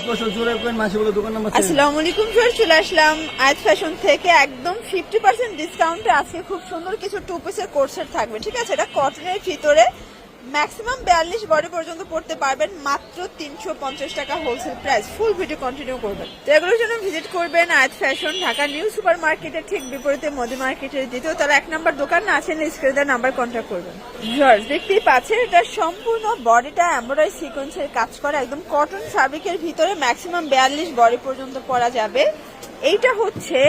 আসসালামু আলাইকুম স্যার, চলে আসলাম আয়াত ফ্যাশন থেকে একদম 50% ডিসকাউন্টে। আজকে খুব সুন্দর কিছু টু পিসের কোর্সেট থাকবে, ঠিক আছে? এটা কটনের ভিতরে ম্যাক্সিমাম 42 বডি পর্যন্ত পড়তে পারবেন, মাত্র 350 টাকা wholesale price. Full video continue করবেন। তো এগুলোর জন্য ভিজিট করবেন আয়াত ফ্যাশন, ঢাকা নিউ সুপার মার্কেটের ঠিক বিপরীতে মোদি মার্কেটের দ্বিতীয় তারা 1 নম্বর দোকান। আছেন স্ক্রিনে নাম্বার কন্ট্যাক্ট করবেন। ভিউয়ার্স দেখতেই পাচ্ছেন, এটা সম্পূর্ণ বডিটা এমব্রয়ডারি সিকোয়েন্সের কাজ করা, একদম কটন ফ্যাব্রিকের ভিতরে ম্যাক্সিমাম 42 বডি পর্যন্ত পরা যাবে। এইটা হচ্ছে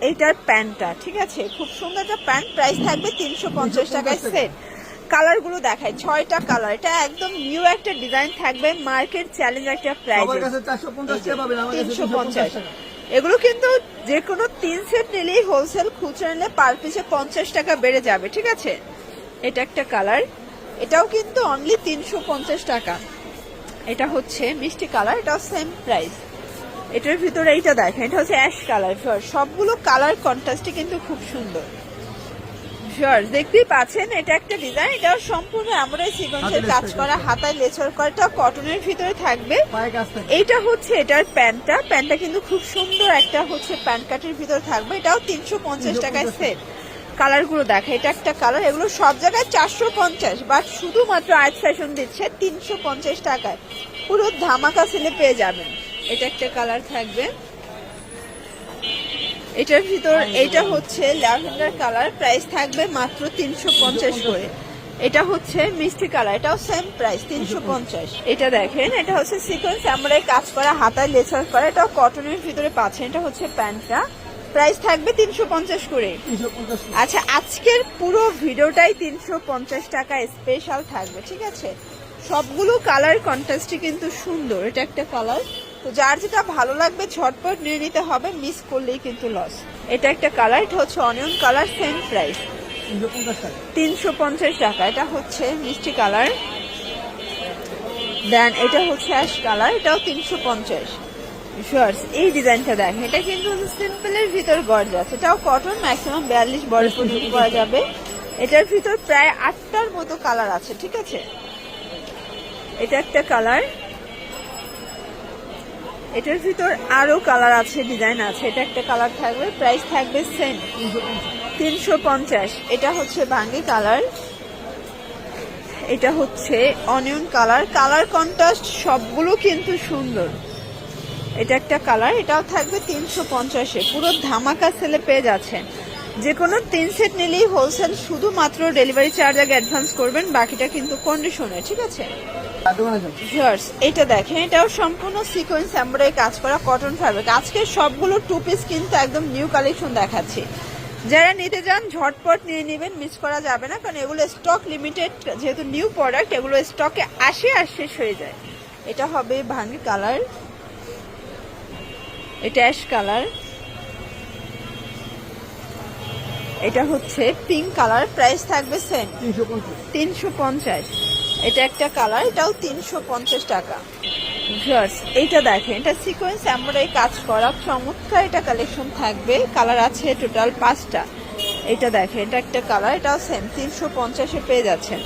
এইটার প্যান্টটা, ঠিক আছে? খুব সুন্দর একটা প্যান্ট, প্রাইস থাকবে 350 টাকায় সেট। কালার গুলো দেখায় 6টা কালার, এটা একদম নিউ একটা ডিজাইন থাকবে, মার্কেট চ্যালেঞ্জ একটা প্রাইস 350। এগুলো কিন্তু যে কোনো 3 সেট নিলেই হোলসেল, খুচরা নিলে পার পিসে 50 টাকা বেড়ে যাবে, ঠিক আছে? এটা একটা কালার, এটাও কিন্তু অনলি 350 টাকা। এটা হচ্ছে মিষ্টি কালার, এটাও সেম প্রাইস। এটার ভিতরে এইটা দেখেন, এটা হচ্ছে অ্যাশ কালার। সবগুলো কালার কন্ট্রাস্টে কিন্তু খুব সুন্দর। দেখতেই পাচ্ছেন, এটা একটা ডিজাইন, এটাও সম্পূর্ণ এমব্রয়ডারি সিকোয়েন্সের কাজ করা, হাতায় লেচার করা, এটা কটনের ভিতরে থাকবে। এইটা হচ্ছে এটার প্যান্টটা কিন্তু খুব সুন্দর একটা হচ্ছে প্যান্ট কাটের ভিতরে থাকবে, এটাও 350 টাকায় সেট। কালার গুলো দেখা, এটা একটা কালার, এগুলো সব জায়গায় 450, বাট শুধুমাত্র আয়াত ফ্যাশন দিচ্ছে 350 টাকায়, পুরো ধামাকা সেলে পেয়ে যাবেন। এটা একটা কালার থাকবে, এটার ভিতর এটা হচ্ছে ল্যাভেন্ডার কালার, প্রাইস থাকবে মাত্র 350 করে। এটা হচ্ছে মিষ্টি কালার, এটাও সেম প্রাইস 350। এটা দেখেন, এটা হচ্ছে সিকোয়েন্স এমব্রয়ডারি কাজ করা, হাতায় লেচার করা, এটাও কটনের ভিতরে পাচ্ছেন। এটা হচ্ছে প্যান্টটা, প্রাইস থাকবে 350 করে। আচ্ছা, আজকের পুরো ভিডিওটাই 350 টাকা স্পেশাল থাকবে, ঠিক আছে? সবগুলো কালার কন্ট্রাস্টই কিন্তু সুন্দর। এটা একটা কালার, তো যার যেটা ভালো লাগবে ঝটপট নিয়ে নিতে হবে, মিস করলেই কিন্তু লস। এটা একটা কালার, এটা হচ্ছে অনিয়ন কালার, সেম প্রাইস 350 টাকা। এটা হচ্ছে মিষ্টি কালার, দেন এটা হচ্ছে অ্যাশ কালার, এটাও 350। এই ডিজাইনটা দেখেন, এটা কিন্তু সিম্পলের ভিতর গর্জাস, এটাও কটন, ম্যাক্সিমাম 42 বডি পর্যন্ত করা যাবে। এটার ভিতর প্রায় 8টার মতো কালার আছে, ঠিক আছে? এটা একটা কালার, এটার ভিতর আরো কালার আছে, ডিজাইন আছে। এটা একটা কালার থাকবে, প্রাইস থাকবে সেম 350। এটা হচ্ছে ভাঙ্গি কালার, এটা হচ্ছে অনিয়ন কালার, কালার কন্ট্রাস্ট সবগুলো কিন্তু সুন্দর। এটা একটা কালার, এটাও থাকবে 350-এ, পুরো ধামাকা সেলে পেয়ে যাচ্ছেন। যে কোনো 3 সেট নিলেই হোলসেল, শুধুমাত্র ডেলিভারি চার্জ আগে অ্যাডভান্স করবেন, বাকিটা কিন্তু কন্ডিশনে, ঠিক আছে? এটা দেখেন, এটাও সম্পূর্ণ সিকোয়েন্স এমব্রয়ডারি কাজ করা, কটন ফ্যাব্রিক। আজকে সবগুলো টু পিস কিন্তু একদম নিউ কালেকশন দেখাচ্ছি, যারা নিতে যান ঝটপট নিয়ে নেবেন, মিস করা যাবে না, কারণ এগুলো স্টক লিমিটেড, যেহেতু নিউ প্রোডাক্ট, এগুলো স্টকে আসে আর শেষ হয়ে যায়। এটা হবে ভাঙ্গি কালার, এটা অ্যাশ কালার, এটা হচ্ছে পিঙ্ক কালার, প্রাইস থাকবে সেম 350। এটা একটা কালার, এটাও 350 টাকা। এইটা দেখেন, এটা সিকোয়েন্স এমব্রয়ডারি কাজ করা, চমৎকার এটা কালেকশন থাকবে। কালার আছে টোটাল 5টা। এটা দেখেন, এটা একটা কালার, এটাও সেম 350-এ পেয়ে যাচ্ছেন।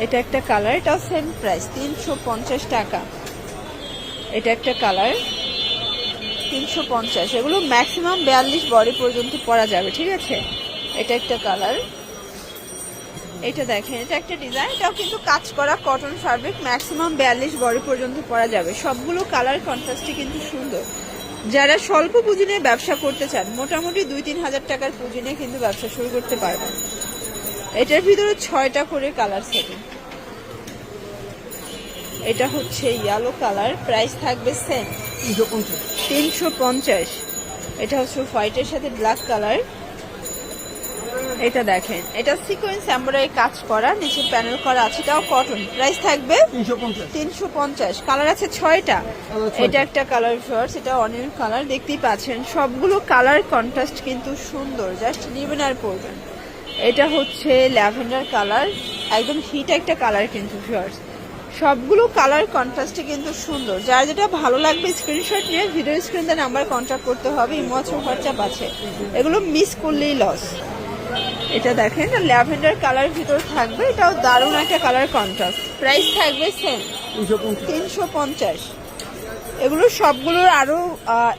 এটা একটা কালার, এটাও সেম প্রাইস 350 টাকা। এটা একটা কালার, 350। এগুলো ম্যাক্সিমাম 42 বডি পর্যন্ত পরা যাবে, ঠিক আছে? এটা একটা কালার, এটা দেখেন, এটা একটা ডিজাইন, এটাও কিন্তু কাজ করা কটন ফ্যাব্রিক, ম্যাক্সিমাম 42 বডি পর্যন্ত পরা যাবে। সবগুলো কালার কন্ট্রাস্টই কিন্তু সুন্দর। যারা স্বল্প পুঁজি নিয়ে ব্যবসা করতে চান, মোটামুটি 2-3 হাজার টাকার পুঁজি নিয়ে কিন্তু ব্যবসা শুরু করতে পারবেন। এটার ভিতরে 6টা করে কালার সেটিং। এটা হচ্ছে ইয়েলো কালার, প্রাইস থাকবে সেম 350। এটা হচ্ছে হোয়াইটের সাথে ব্ল্যাক কালার। এটা দেখেন, এটা সিকোয়েন্স এমব্রয়ডারি কাজ করা, নিচে প্যানেল করা আছে, এটাও কটন, প্রাইস থাকবে 350। কালার আছে 6টা। এটা একটা কালার শর্টস, এটা অনিয়ন কালার, দেখতেই পাচ্ছেন সবগুলো কালার কন্ট্রাস্ট কিন্তু সুন্দর, জাস্ট নেবেন আর পরবেন। এটা হচ্ছে ল্যাভেন্ডার কালার, একদম হিট একটা কালার কিন্তু শর্টস। সবগুলো কালার কন্ট্রাস্টে কিন্তু সুন্দর। যার যেটা ভালো লাগবে স্ক্রিনশট নিয়ে ভিডিও স্ক্রিনে নাম্বার কন্ট্যাক্ট করতে হবে, ইমো আছে, হোয়াটসঅ্যাপ আছে, এগুলো মিস করলেই লস। এটা দেখেন ল্যাভেন্ডার কালার ভিতর থাকবে, এটাও দারুণ একটা কালার কন্ট্রাস্ট। প্রাইস থাকবে সেম 350। এগুলো সবগুলোর আরো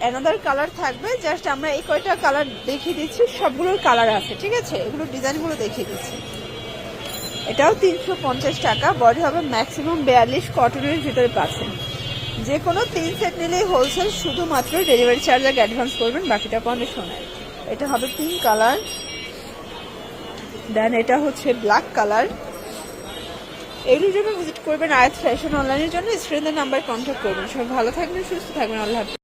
অ্যানাদার কালার থাকবে, জাস্ট আমরা এই কয়টা কালার দেখিয়ে দিচ্ছি, সবগুলোর কালার আছে, ঠিক আছে? এগুলো ডিজাইনগুলো দেখিয়ে দিচ্ছি। এটাও 350 টাকা, বডি হবে ম্যাক্সিমাম 42, কটনের ভিতরে পাচ্ছেন। যে কোনো 3 সেট নিলেই হোলসেল, শুধুমাত্র ডেলিভারি চার্জ আগে অ্যাডভান্স করবেন, বাকিটা কন্ডিশনাল। এটা হবে পিঙ্ক কালার, দেন এটা হচ্ছে ব্ল্যাক কালার। এগুলোর জন্য ভিজিট করবেন আয়াত ফ্যাশন অনলাইনের জন্য, স্ক্রিনের নাম্বার কন্ট্যাক্ট করবেন। সব ভালো থাকবেন, সুস্থ থাকবেন, আল্লাহ হাফেজ।